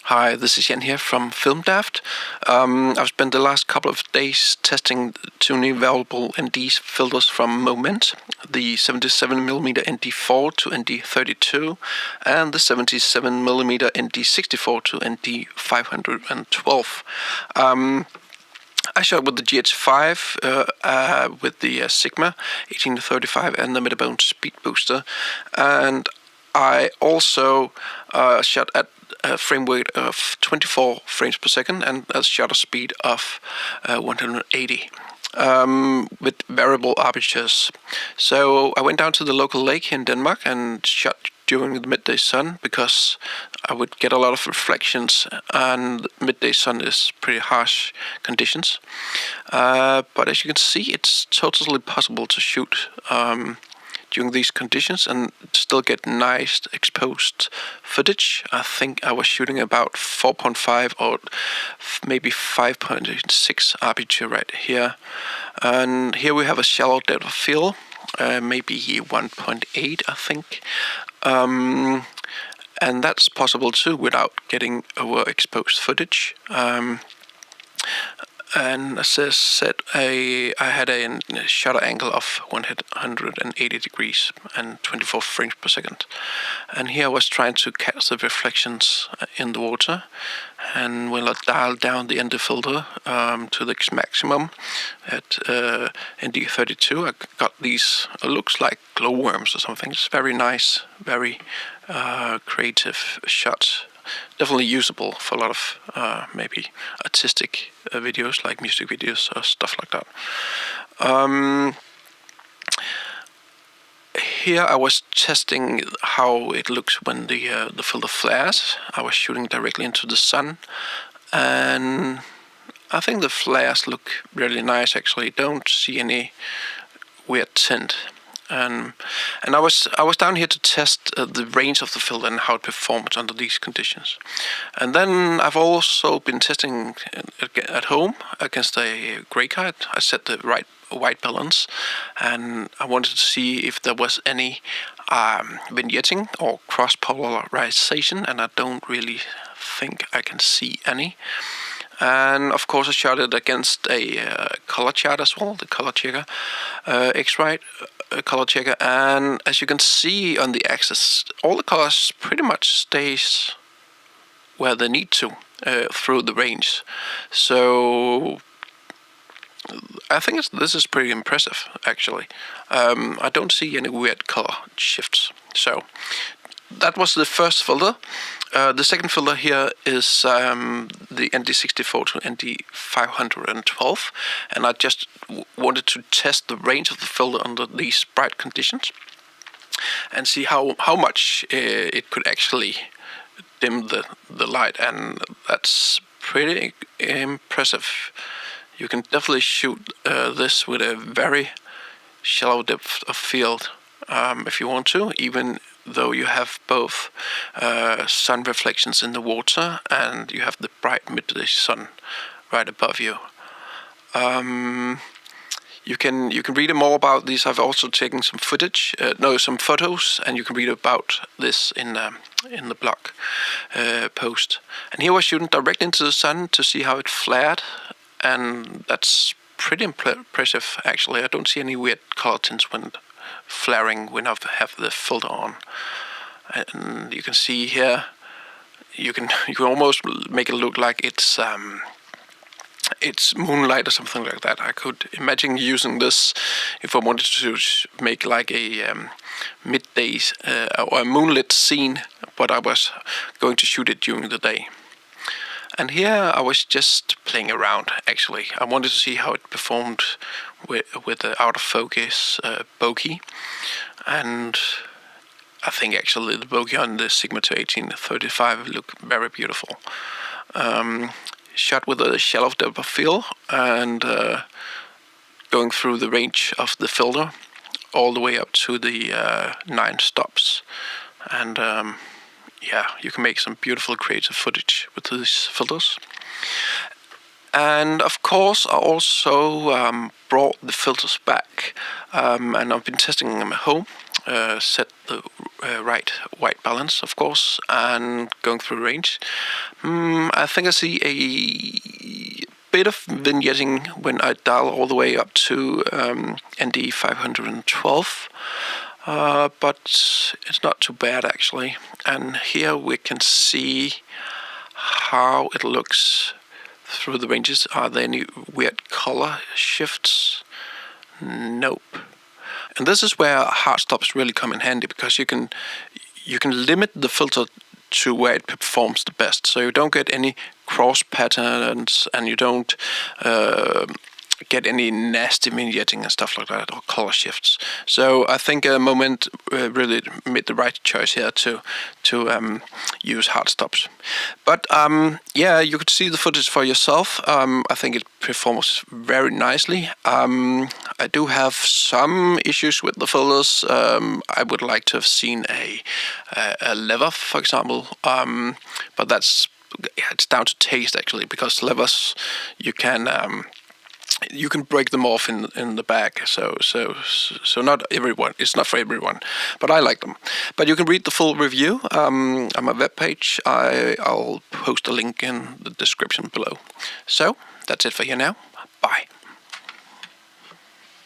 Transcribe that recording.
Hi, this is Jan here from FilmDaft. I've spent the last couple of days testing two new valuable ND filters from Moment, the 77mm ND4 to ND32 and the 77mm ND64 to ND512. I shot with the GH5 with the Sigma 18-35 and the Metabone Speed Booster, and I also shot at a frame rate of 24 frames per second and a shutter speed of 180 with variable apertures. So I went down to the local lake in Denmark and shot during the midday sun because I would get a lot of reflections, and midday sun is pretty harsh conditions. But as you can see, it's totally possible to shoot during these conditions and still get nice exposed footage. I think I was shooting about 4.5 or maybe 5.6 aperture right here. And here we have a shallow depth of field, maybe 1.8 I think. And that's possible too without getting overexposed footage. And as I said, I had a shutter angle of 180 degrees and 24 frames per second. And here I was trying to catch the reflections in the water. And when I dialed down the ND filter to the maximum at ND32, I got these, looks like glowworms or something. It's very nice, very creative shots. Definitely usable for a lot of maybe artistic videos like music videos or stuff like that. Here I was testing how it looks when the filter flares. I was shooting directly into the sun, and I think the flares look really nice actually. Don't see any weird tint. And I was down here to test the range of the filter and how it performs under these conditions. And then I've also been testing at home against a Greycard. I set the right white balance, and I wanted to see if there was any vignetting or cross polarization, and I don't really think I can see any. And of course I shot it against a color chart as well, the color checker, X-Rite color checker, and as you can see on the axis, all the colors pretty much stays where they need to through the range. So I think this is pretty impressive actually. I don't see any weird color shifts. So that was the first filter. The second filter here is the ND64 to ND512, and I just wanted to test the range of the filter under these bright conditions and see how much it could actually dim the light, and that's pretty impressive. You can definitely shoot this with a very shallow depth of field if you want to, even though you have both sun reflections in the water and you have the bright midday sun right above you. You can read more about these. I've also taken some some photos, and you can read about this in the blog post. And here we're shooting directly into the sun to see how it flared, and that's pretty impressive actually. I don't see any weird color tints when flaring when I have the filter on. And you can see here, you can almost make it look like it's moonlight or something like that. I could imagine using this if I wanted to make like a midday or a moonlit scene, but I was going to shoot it during the day. And here I was just playing around actually. I wanted to see how it performed with the out of focus bokeh, and I think actually the bokeh on the Sigma to 18-35 look very beautiful. Shot with a shallow depth of field and going through the range of the filter all the way up to the 9 stops, and yeah, you can make some beautiful creative footage with these filters. And of course I also brought the filters back, and I've been testing them at home set the right white balance, of course, and going through range. I think I see a bit of vignetting when I dial all the way up to ND 512. But it's not too bad actually. And here we can see how it looks through the ranges. Are there any weird color shifts? Nope. And this is where hard stops really come in handy, because you can limit the filter to where it performs the best, so you don't get any cross patterns and you don't get any nasty vignetting and stuff like that, or color shifts. So I think Moment really made the right choice here to use hard stops. But yeah, you could see the footage for yourself. I think it performs very nicely. I do have some issues with the filters. I would like to have seen a lever, for example, but it's down to taste actually, because levers you can break them off in the bag, so not everyone. It's not for everyone, but I like them. But you can read the full review on my webpage. I'll post a link in the description below. So that's it for you now.